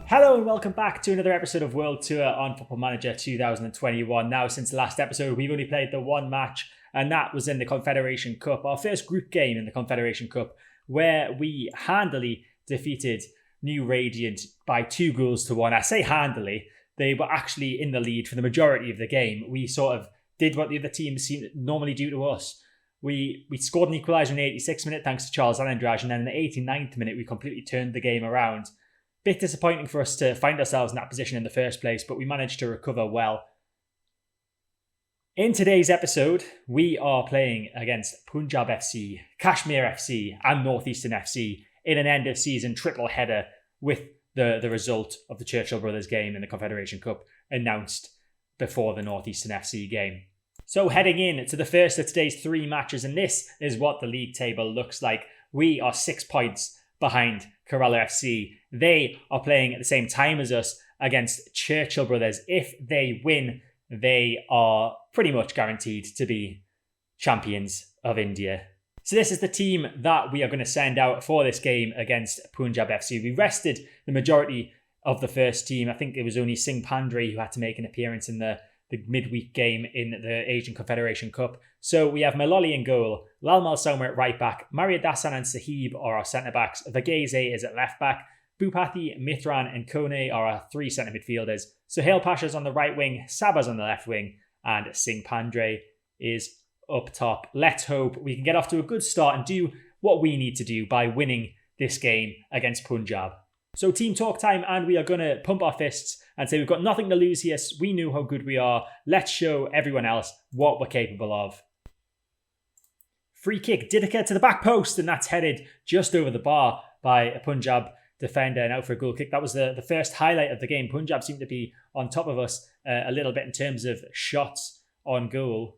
Hello and welcome back to another episode of World Tour on Football Manager 2021. Now, since the last episode, we've only played the one match, and that was in the Confederation Cup, our first group game in the Confederation Cup, where we handily defeated New Radiant by 2-1. I say handily, they were actually in the lead for the majority of the game. We sort of did what the other teams normally do to us. We scored an equaliser in the 86th minute thanks to Charles Andrade, and then in the 89th minute we completely turned the game around. Bit disappointing for us to find ourselves in that position in the first place, but we managed to recover well. In today's episode, we are playing against Punjab FC, Kashmir FC and Northeastern FC in an end-of-season triple header with the result of the Churchill Brothers game in the Confederation Cup announced before the Northeastern FC game. So heading in to the first of today's 3 matches, and this is what the league table looks like. We are 6 points behind Kerala FC. They are playing at the same time as us against Churchill Brothers. If they win, they are pretty much guaranteed to be champions of India. So this is the team that we are going to send out for this game against Punjab FC. We rested the majority of the first team. I think it was only Singh Pandre who had to make an appearance in the midweek game in the Asian Confederation Cup. So we have Maloli in goal, Lalmal Sauma at right back, Maria Dasan and Sahib are our centre backs, Vageze is at left back, Bhupathi, Mithran and Kone are our 3 centre midfielders, Suhail Pasha's on the right wing, Saba's on the left wing, and Singh Pandre is up top. Let's hope we can get off to a good start and do what we need to do by winning this game against Punjab. So team talk time, and we are going to pump our fists and say we've got nothing to lose here. We know how good we are. Let's show everyone else what we're capable of. Free kick, Didika to the back post, and that's headed just over the bar by a Punjab defender and out for a goal kick. That was the first highlight of the game. Punjab seemed to be on top of us a little bit in terms of shots on goal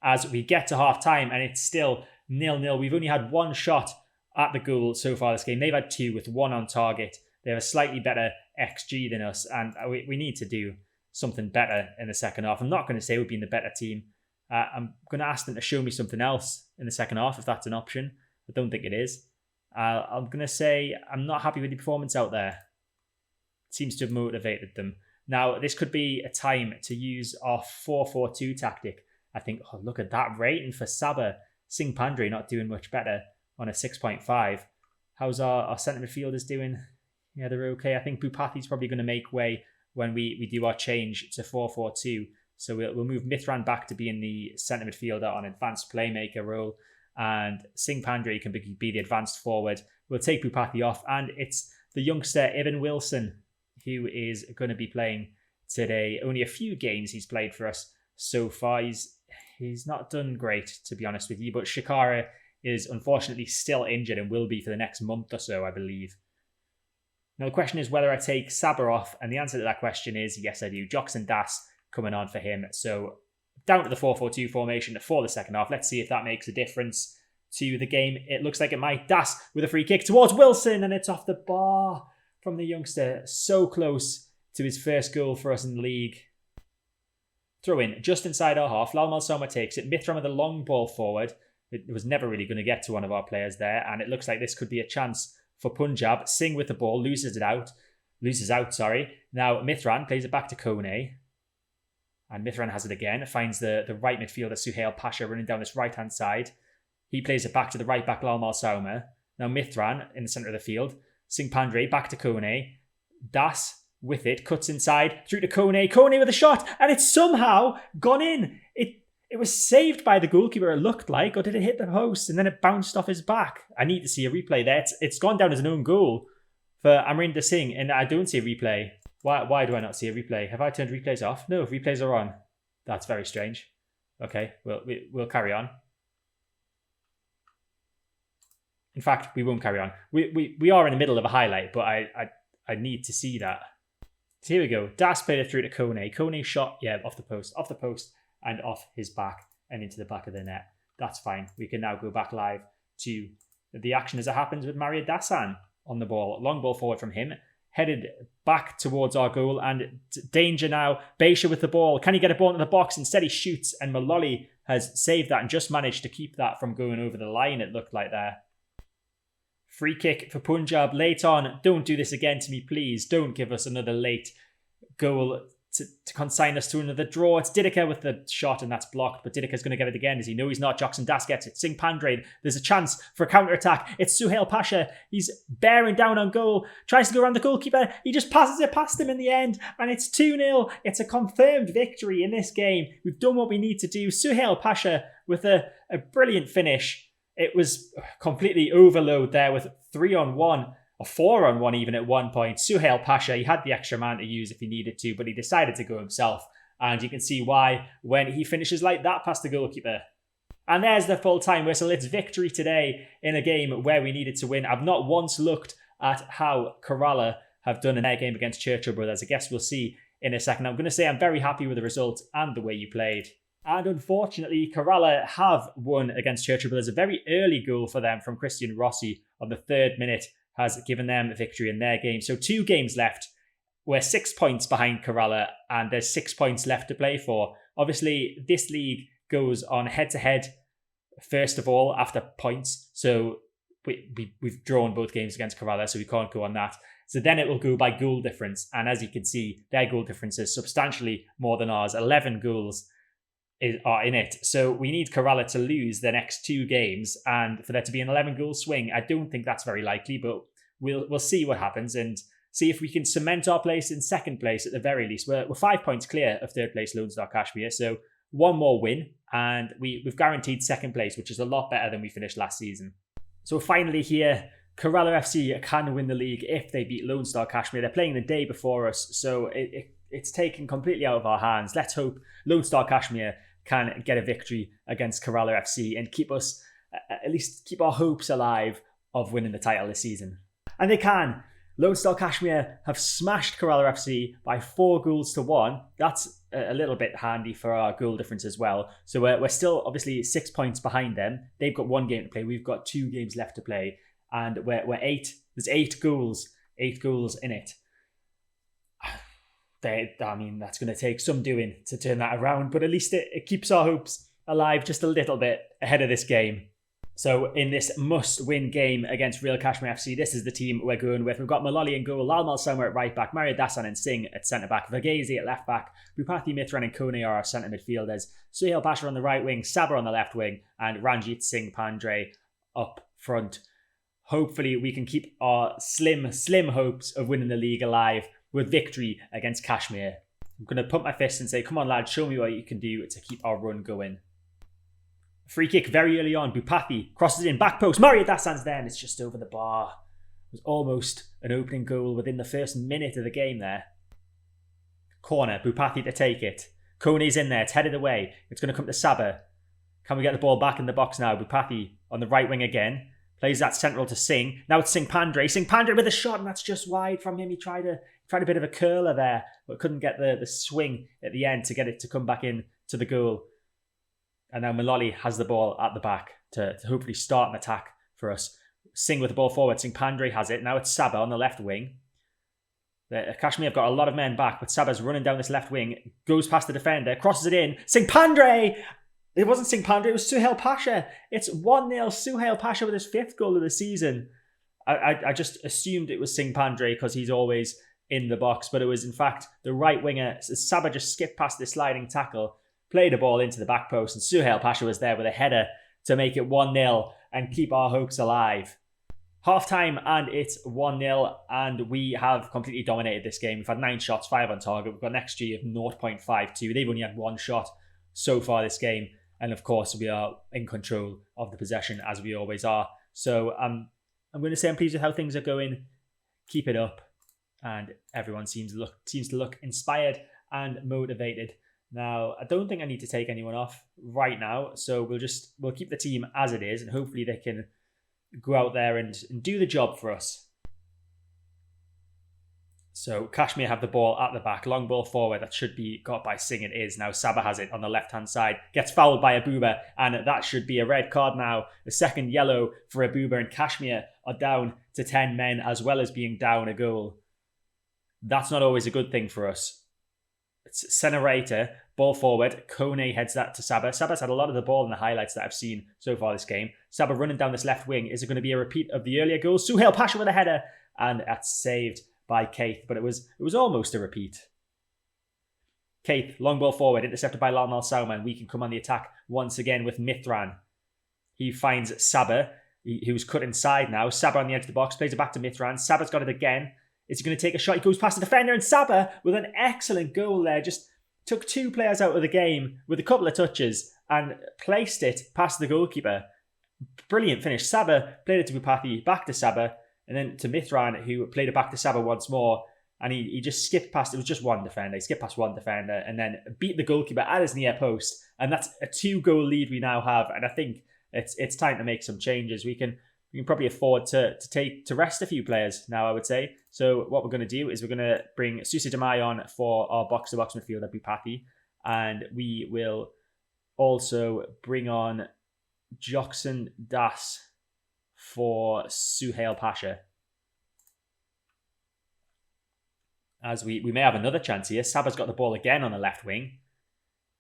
as we get to half time, and it's still 0-0. We've only had 1 shot at the goal so far this game. They've had 2 with 1 on target. They have a slightly better XG than us, and we need to do something better in the second half. I'm not going to say we've been the better team. I'm going to ask them to show me something else in the second half, if that's an option. I don't think it is. I'm going to say I'm not happy with the performance out there. It seems to have motivated them. Now, this could be a time to use our 4-4-2 tactic. I think, look at that rating for Saba. Singh Pandre not doing much better on a 6.5. How's our centre midfielders doing? Yeah, they're okay. I think Bhupathi's probably going to make way when we do our change to 4-4-2. So we'll move Mithran back to being the centre midfielder on advanced playmaker role. And Singh Pandre can be the advanced forward. We'll take Bhupathi off. And it's the youngster, Evan Wilson, who is going to be playing today. Only a few games he's played for us so far. He's not done great, to be honest with you. But Shikara is unfortunately still injured and will be for the next month or so, I believe. Now, the question is whether I take Saba off, and the answer to that question is yes, I do. Jocks and Das coming on for him. So down to the 4-4-2 formation for the second half. Let's see if that makes a difference to the game. It looks like it might. Das with a free kick towards Wilson, and it's off the bar from the youngster. So close to his first goal for us in the league. Throw in just inside our half. Lalmal Sauma takes it. Mithran with a long ball forward. It was never really going to get to one of our players there, and it looks like this could be a chance for Punjab. Singh with the ball, loses out. Now Mithran plays it back to Kone. And Mithran has it again. Finds the right midfielder, Suhail Pasha, running down this right-hand side. He plays it back to the right back, Lalmal Sauma. Now Mithran in the centre of the field. Singh Pandre back to Kone. Das with it, cuts inside, through to Kone. Kone with a shot, and it's somehow gone in. It was saved by the goalkeeper, it looked like, or did it hit the post and then it bounced off his back? I need to see a replay there. It's gone down as an own goal for Amrinder Singh, and I don't see a replay. Why do I not see a replay? Have I turned replays off? No, replays are on. That's very strange. Okay, we'll carry on. In fact, we won't carry on. We are in the middle of a highlight, but I need to see that. So here we go. Das played it through to Kone. Kone shot, off the post. And off his back and into the back of the net. That's fine. We can now go back live to the action as it happens with Maria Dasan on the ball. Long ball forward from him. Headed back towards our goal. And danger now. Beisha with the ball. Can he get a ball into the box? Instead he shoots. And Maloli has saved that and just managed to keep that from going over the line, it looked like there. Free kick for Punjab late on. Don't do this again to me, please. Don't give us another late goal to consign us to another draw. It's Didika with the shot, and that's blocked. But Didika's going to get it again. Does he know he's not? Jackson Das gets it. Singh Pandre. There's a chance for a counter-attack. It's Suhail Pasha. He's bearing down on goal. Tries to go around the goalkeeper. He just passes it past him in the end. And it's 2-0. It's a confirmed victory in this game. We've done what we need to do. Suhail Pasha with a brilliant finish. It was completely overload there with 3-on-1. Or 4-on-1 even at one point. Suhail Pasha, he had the extra man to use if he needed to, but he decided to go himself. And you can see why when he finishes like that past the goalkeeper. And there's the full-time whistle. It's victory today in a game where we needed to win. I've not once looked at how Kerala have done in their game against Churchill Brothers. I guess we'll see in a second. I'm going to say I'm very happy with the result and the way you played. And unfortunately, Kerala have won against Churchill Brothers. A very early goal for them from Christian Rossi on the 3rd minute has given them a victory in their game. So 2 games left. We're 6 points behind Kerala and there's 6 points left to play for. Obviously, this league goes on head-to-head first of all after points. So we've drawn both games against Kerala, so we can't go on that. So then it will go by goal difference. And as you can see, their goal difference is substantially more than ours. 11 goals are in it. So we need Kerala to lose the next 2 games and for there to be an 11-goal swing. I don't think that's very likely, but we'll see what happens and see if we can cement our place in second place at the very least. We're 5 points clear of third place Lone Star Kashmir, so one more win and we've guaranteed second place, which is a lot better than we finished last season. So finally here, Kerala FC can win the league if they beat Lone Star Kashmir. They're playing the day before us, so it's taken completely out of our hands. Let's hope Lone Star Kashmir can get a victory against Kerala FC and keep us, at least keep our hopes alive of winning the title this season. And they can. Lone Star Kashmir have smashed Kerala FC by 4-1. That's a little bit handy for our goal difference as well. So we're still obviously 6 points behind them. They've got 1 game to play. We've got 2 games left to play. And we're 8. There's 8 goals. 8 goals in it. That's going to take some doing to turn that around, but at least it keeps our hopes alive just a little bit ahead of this game. So in this must-win game against Real Kashmir FC, this is the team we're going with. We've got Malali in goal, Lal Malsama at right back, Maria Dasan and Singh at centre-back, Verghese at left-back, Bhupathi Mithran and Kone are our centre midfielders, Suhail Pasha on the right wing, Sabah on the left wing, and Ranjit Singh Pandre up front. Hopefully we can keep our slim hopes of winning the league alive with victory against Kashmir. I'm going to pump my fist and say, come on lads, show me what you can do to keep our run going. Free kick very early on. Bhupathi crosses in, back post. Maria Dasan's there and it's just over the bar. It was almost an opening goal within the first minute of the game there. Corner, Bhupathi to take it. Kone's in there, it's headed away. It's going to come to Sabah. Can we get the ball back in the box now? Bhupathi on the right wing again. Plays that central to Singh. Now it's Singh Pandre. Singh Pandre with a shot, and that's just wide from him. He tried a bit of a curler there, but couldn't get the swing at the end to get it to come back in to the goal. And now Malali has the ball at the back to hopefully start an attack for us. Singh with the ball forward. Singh Pandre has it. Now it's Sabah on the left wing. Kashmir have got a lot of men back, but Sabah's running down this left wing. Goes past the defender. Crosses it in. Singh Pandre! It wasn't Singh Pandre, it was Suhail Pasha. It's 1-0 Suhail Pasha with his 5th goal of the season. I just assumed it was Singh Pandre because he's always in the box, but it was in fact the right winger. Sabah just skipped past the sliding tackle, played a ball into the back post, and Suhail Pasha was there with a header to make it 1-0 and keep our hopes alive. Half time and it's 1-0 and we have completely dominated this game. We've had 9 shots, 5 on target. We've got an XG of 0.52. They've only had 1 shot so far this game. And of course, we are in control of the possession as we always are. So I'm going to say I'm pleased with how things are going. Keep it up. And everyone seems to look inspired and motivated. Now, I don't think I need to take anyone off right now. So we'll keep the team as it is. And hopefully they can go out there and do the job for us. So Kashmir have the ball at the back, long ball forward, that should be got by Singh. It is. Now Sabah has it on the left-hand side, gets fouled by Abuba, and that should be a red card now. The second yellow for Abuba, and Kashmir are down to 10 men as well as being down a goal. That's not always a good thing for us. It's Senerator, ball forward. Kone heads that to Saba. Saba's had a lot of the ball in the highlights that I've seen so far this game. Saba running down this left wing. Is it going to be a repeat of the earlier goal? Suhail Pasha with a header. And that's saved by Keith. But it was almost a repeat. Keith, long ball forward, intercepted by Lalmal Sauma. And we can come on the attack once again with Mithran. He finds Saba, who's cut inside now. Saba on the edge of the box, plays it back to Mithran. Saba's got it again. Is he going to take a shot? He goes past the defender, and Saba, with an excellent goal there, just took two players out of the game with a couple of touches and placed it past the goalkeeper. Brilliant finish. Saba played it to Bupati, back to Saba, and then to Mithran, who played it back to Saba once more. And he just skipped past, it was just one defender. He skipped past one defender and then beat the goalkeeper at his near post. And that's a 2-goal lead we now have. And I think it's time to make some changes. We can probably afford to rest a few players now, I would say. So what we're going to do is we're going to bring Susa Demai on for our box-to-box midfielder, Bupati. And we will also bring on Joxon Das for Suhail Pasha. As we may have another chance here. Saba's got the ball again on the left wing.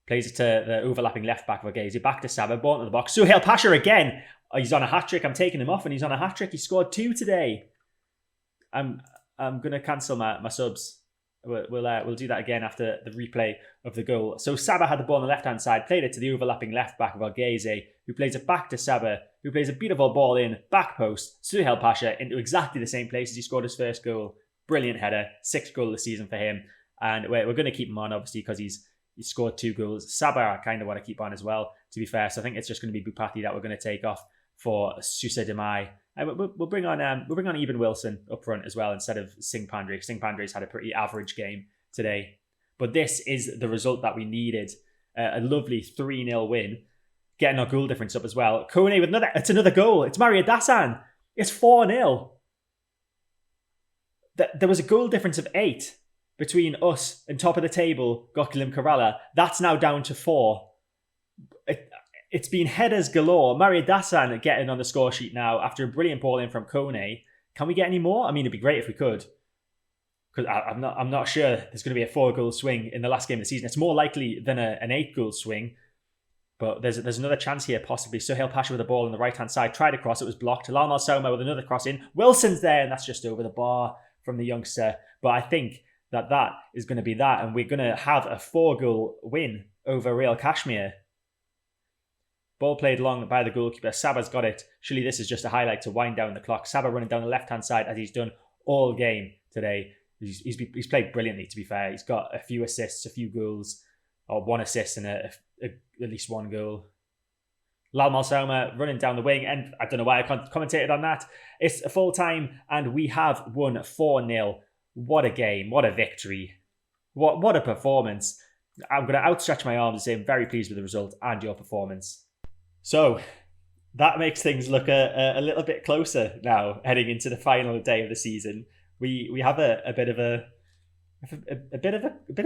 Plays it to the overlapping left back of Agazi. Back to Saba, ball into the box. Suhail Pasha again. Oh, he's on a hat-trick. I'm taking him off and he's on a hat-trick. He scored 2 today. I'm going to cancel my subs. We'll do that again after the replay of the goal. So Saba had the ball on the left-hand side, played it to the overlapping left back of Agazi, who plays it back to Saba, who plays a beautiful ball in, back post, Suhail Pasha into exactly the same place as he scored his first goal. Brilliant header, 6th goal of the season for him. And we're going to keep him on, obviously, because he's scored 2 goals. Saba, I kind of want to keep on as well, to be fair. So I think it's just going to be Bupati that we're going to take off for Susa Demai. And we'll bring on Eben Wilson up front as well instead of Singh Pandre. Singh Pandre's had a pretty average game today. But this is the result that we needed. A lovely 3-0 win. Getting our goal difference up as well. Kone with another goal. It's Mario Dasan. It's 4-0. There was a goal difference of 8 between us and top of the table, Gokulam Kerala. That's now down to 4. It's been headers galore. Mario Dasan getting on the score sheet now after a brilliant ball in from Kone. Can we get any more? I mean, it'd be great if we could. Because I'm not sure there's going to be a 4-goal swing in the last game of the season. It's more likely than an 8-goal swing. But there's another chance here, possibly. Suhail Pasha with the ball on the right-hand side. Tried to cross. It was blocked. Lalmal Sauma with another cross in. Wilson's there, and that's just over the bar from the youngster. But I think that is going to be that. And we're going to have a 4-goal win over Real Kashmir. Ball played long by the goalkeeper. Saba's got it. Surely this is just a highlight to wind down the clock. Saba running down the left-hand side as he's done all game today. He's played brilliantly, to be fair. He's got a few assists, a few goals, or 1 assist and at least 1 goal. Lalmal Sauma running down the wing, and I don't know why I commentated on that. It's a full time, and we have won 4-0. What a game. What a victory. What a performance. I'm going to outstretch my arms and say I'm very pleased with the result and your performance. So that makes things look a little bit closer now, heading into the final day of the season. We have a bit of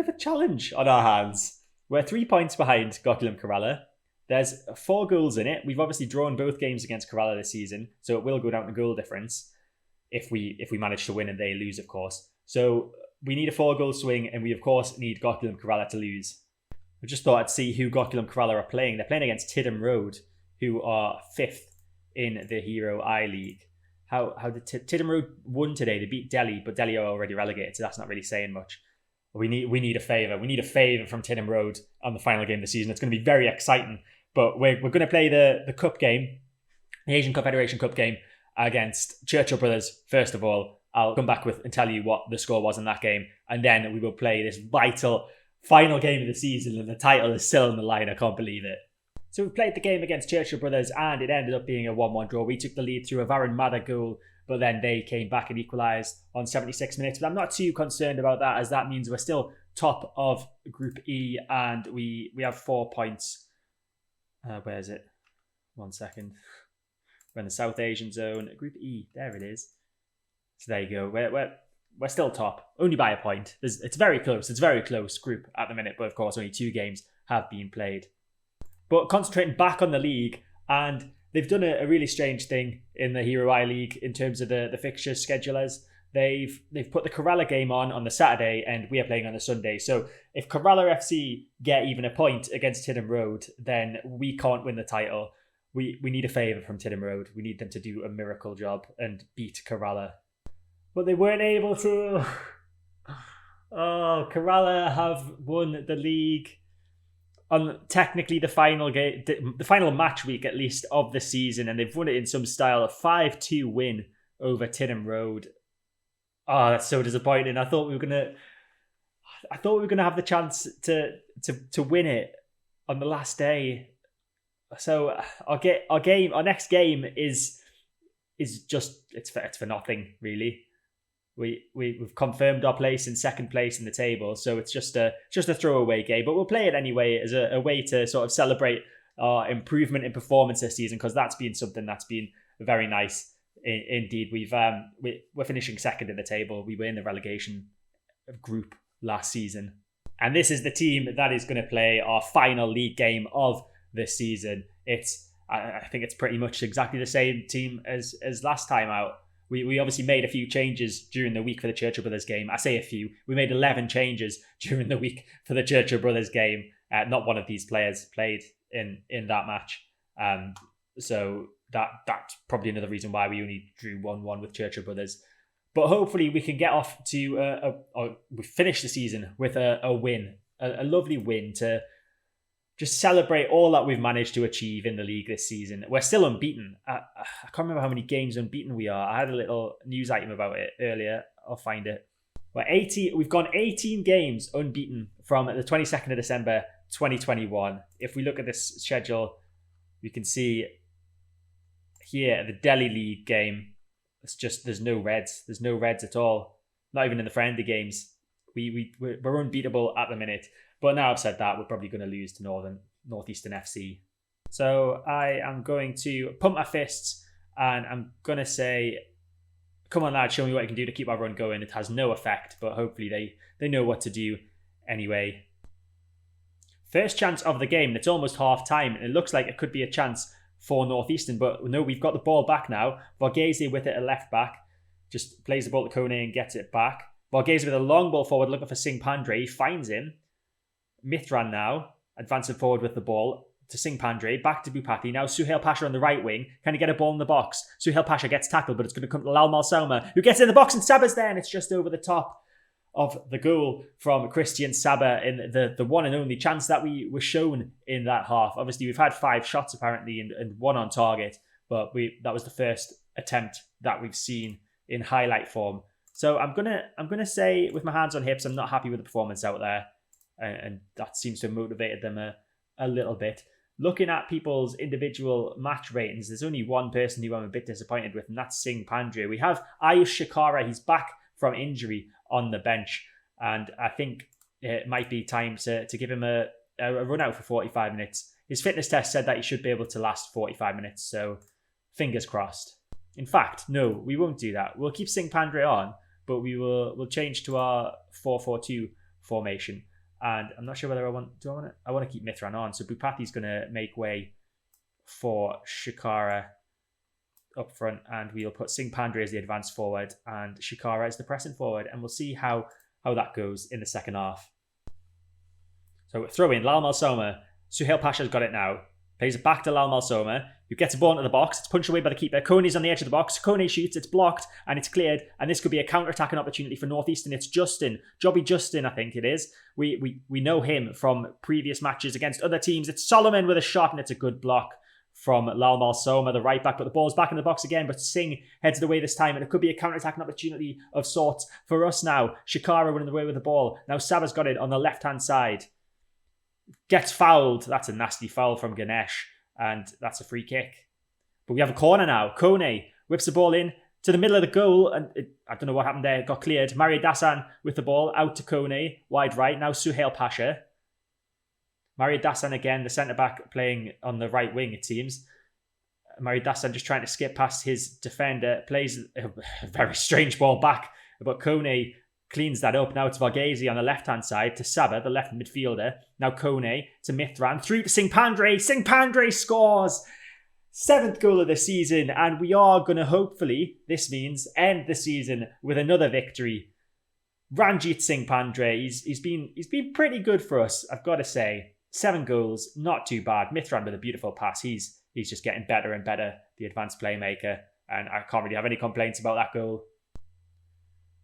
a challenge on our hands. We're 3 points behind Gokulam Kerala. There's 4 goals in it. We've obviously drawn both games against Kerala this season, so it will go down to goal difference if we manage to win and they lose, of course. So we need a 4-goal swing, and we of course need Gokulam Kerala to lose. I just thought I'd see who Gokulam Kerala are playing. They're playing against Tidham Road, who are 5th in the Hero I League. How did Tidham Road won today? They beat Delhi, but Delhi are already relegated, so that's not really saying much. We need a favour. We need a favour from Tidham Road on the final game of the season. It's going to be very exciting. But we're going to play the cup game, the Asian Confederation Cup game against Churchill Brothers. First of all, I'll come back and tell you what the score was in that game. And then we will play this vital final game of the season, and the title is still on the line. I can't believe it. So we played the game against Churchill Brothers, and it ended up being a 1-1 draw. We took the lead through a Varun Madha goal, but then they came back and equalised on 76 minutes. But I'm not too concerned about that, as that means we're still top of Group E, and we have 4 points. Where is it? 1 second. We're in the South Asian zone. Group E, there it is. So there you go. We're still top, only by a point. It's very close. It's a very close group at the minute, but of course only 2 games have been played. But concentrating back on the league, and they've done a really strange thing in the Hero I League in terms of the fixture schedulers. they've put the Kerala game on the Saturday, and we are playing on the Sunday. So if Kerala FC get even a point against Tidham Road, then we can't win the title. We need a favour from Tidham Road. We need them to do a miracle job and beat Kerala. But they weren't able to. Oh, Kerala have won the league on technically the final game, the final match week at least of the season, and they've won it in some style, a 5-2 win over Tidham Road. Oh, that's so disappointing. I thought we were gonna have the chance to win it on the last day. So our next game is just it's for nothing really. We've confirmed our place in second place in the table, so it's just a throwaway game. But we'll play it anyway as a way to sort of celebrate our improvement in performance this season, because that's been something that's been very nice. Indeed, we're finishing second in the table. We were in the relegation group last season, and this is the team that is going to play our final league game of this season. I think it's pretty much exactly the same team as last time out. We obviously made a few changes during the week for the Churchill Brothers game. I say a few. We made 11 changes during the week for the Churchill Brothers game. Not one of these players played in that match. So that's probably another reason why we only drew 1-1 with Churchill Brothers. But hopefully we can get off to we finish the season with a win, a lovely win to just celebrate all that we've managed to achieve in the league this season. We're still unbeaten. I can't remember how many games unbeaten we are. I had a little news item about it earlier. I'll find it. We've gone 18 games unbeaten from the 22nd of December 2021. If we look at this schedule, we can see here the Delhi League game. It's just there's no Reds. There's no Reds at all. Not even in the friendly games. We're unbeatable at the minute. But now I've said that, we're probably going to lose to Northeastern FC. So I am going to pump my fists and I'm going to say, come on lads, show me what you can do to keep our run going. It has no effect, but hopefully they know what to do anyway. First chance of the game, and it's almost half time, and it looks like it could be a chance for Northeastern, but no, we've got the ball back now. Varghese with it at left back, just plays the ball to Kone and gets it back. Varghese with a long ball forward looking for Singh Pandre, he finds him. Mithran now, advancing forward with the ball to Singh Pandre, back to Bupati. Now Suhail Pasha on the right wing. Can he get a ball in the box? Suhail Pasha gets tackled, but it's going to come to Lal Malsoma, who gets in the box, and Saba's there, and it's just over the top of the goal from Christian Saba in the one and only chance that we were shown in that half. Obviously, we've had 5 shots apparently and 1 on target, but that was the first attempt that we've seen in highlight form. So I'm gonna say, with my hands on hips, I'm not happy with the performance out there. And that seems to have motivated them a little bit. Looking at people's individual match ratings, there's only one person who I'm a bit disappointed with, and that's Singh Pandre. We have Ayush Shikara, he's back from injury on the bench, and I think it might be time to give him a run out for 45 minutes. His fitness test said that he should be able to last 45 minutes, so fingers crossed. In fact, no, we won't do that. We'll keep Singh Pandre on, but we'll change to our 4-4-2 formation. And I'm not sure whether I want to keep Mithran on. So Bupati's going to make way for Shikara up front, and we'll put Singh Pandre as the advance forward and Shikara as the pressing forward, and we'll see how that goes in the second half. So throw in Lal Malsoma. Suhail Pasha's got it now. Plays it back to Lal Malsoma, who gets a ball into the box. It's punched away by the keeper. Kone's on the edge of the box. Kone shoots, it's blocked, and it's cleared. And this could be a counter-attacking opportunity for Northeastern. It's Justin. Jobby Justin, I think it is. We know him from previous matches against other teams. It's Solomon with a shot, and it's a good block from Lal Malsoma, the right back. But the ball's back in the box again, but Singh heads it away this time, and it could be a counter-attacking opportunity of sorts for us now. Shikara running away with the ball. Now Saba's got it on the left-hand side. Gets fouled. That's a nasty foul from Ganesh, and that's a free kick. But we have a corner now. Kone whips the ball in to the middle of the goal, and I don't know what happened there. It got cleared. Mario Dasan with the ball out to Kone, wide right. Now Suhail Pasha. Mario Dasan again, the centre-back playing on the right wing, it seems. Mario Dasan just trying to skip past his defender, plays a very strange ball back, but Kone cleans that up. Now it's Varghese on the left-hand side to Saba, the left midfielder. Now Kone to Mithran, through to Singh Pandre. Singh Pandre scores! 7th goal of the season, and we are going to hopefully, this means, end the season with another victory. Ranjit Singh Pandre, he's been pretty good for us, I've got to say. 7 goals, not too bad. Mithran with a beautiful pass. He's just getting better and better, the advanced playmaker, and I can't really have any complaints about that goal.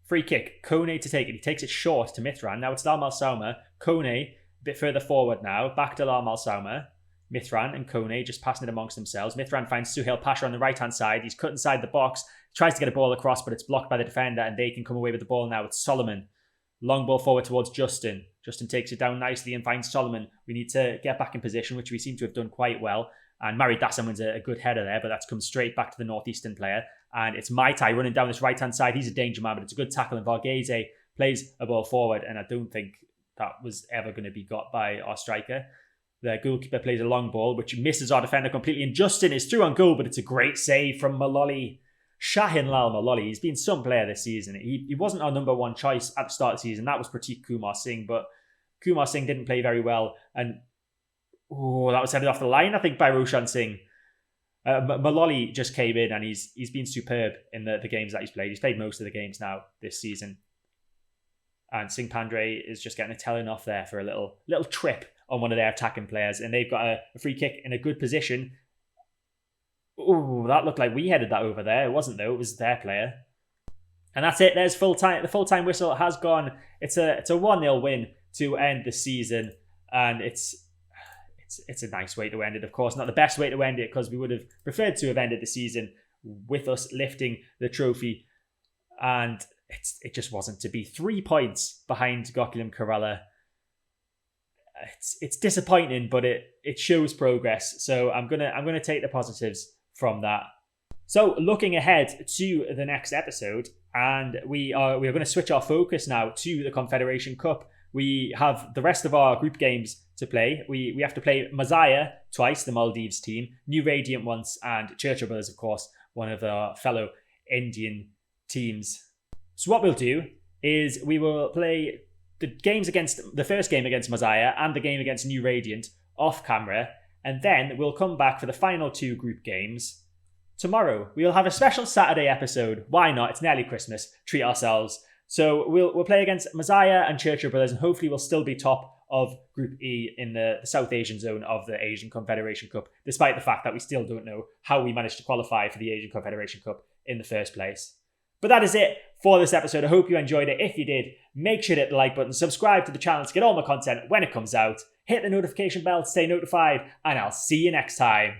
Free kick, Kone to take it. He takes it short to Mithran. Now it's Lamal Sauma. Kone, a bit further forward now. Back to Lamal Sauma. Mithran and Kone just passing it amongst themselves. Mithran finds Suhail Pasha on the right-hand side. He's cut inside the box. Tries to get a ball across, but it's blocked by the defender, and they can come away with the ball now. It's Solomon. Long ball forward towards Justin. Justin takes it down nicely and finds Solomon. We need to get back in position, which we seem to have done quite well. And Mari Dassam wins a good header there, but that's come straight back to the Northeastern player. And it's Maitai running down this right-hand side. He's a danger man, but it's a good tackle. And Varghese plays a ball forward, and I don't think that was ever going to be got by our striker. The goalkeeper plays a long ball, which misses our defender completely. And Justin is through on goal, but it's a great save from Maloli. Shahin Lal Maloli. He's been some player this season. He wasn't our number one choice at the start of the season. That was Pratik Kumar Singh, but Kumar Singh didn't play very well. And that was headed off the line, I think, by Roshan Singh. Maloli just came in, and he's been superb in the games that he's played. He's played most of the games now this season. And Singh Pandre is just getting a telling off there for a little trip on one of their attacking players. And they've got a free kick in a good position. Ooh, that looked like we headed that over there. It wasn't, though. It was their player. And that's it. There's full time. The full-time whistle has gone. It's a 1-0 win to end the season. And it's a nice way to end it, of course. Not the best way to end it, because we would have preferred to have ended the season with us lifting the trophy. And it just wasn't to be. 3 points behind Gokulam Kerala. It's disappointing, but it shows progress. So I'm gonna take the positives from that. So looking ahead to the next episode, and we are going to switch our focus now to the Confederation Cup. We have the rest of our group games to play. We have to play Mazaya twice, the Maldives team, New Radiant once, and Churchill Brothers, of course, one of our fellow Indian teams. So what we'll do is we will play the first game against Mazaya and the game against New Radiant off camera, and then we'll come back for the final 2 group games tomorrow. We'll have a special Saturday episode. Why not? It's nearly Christmas. Treat ourselves. So we'll play against Mazaya and Churchill Brothers, and hopefully we'll still be top of Group E in the South Asian zone of the Asian Confederation Cup, despite the fact that we still don't know how we managed to qualify for the Asian Confederation Cup in the first place. But that is it for this episode. I hope you enjoyed it. If you did, make sure to hit the like button, subscribe to the channel to get all my content when it comes out, hit the notification bell to stay notified, and I'll see you next time.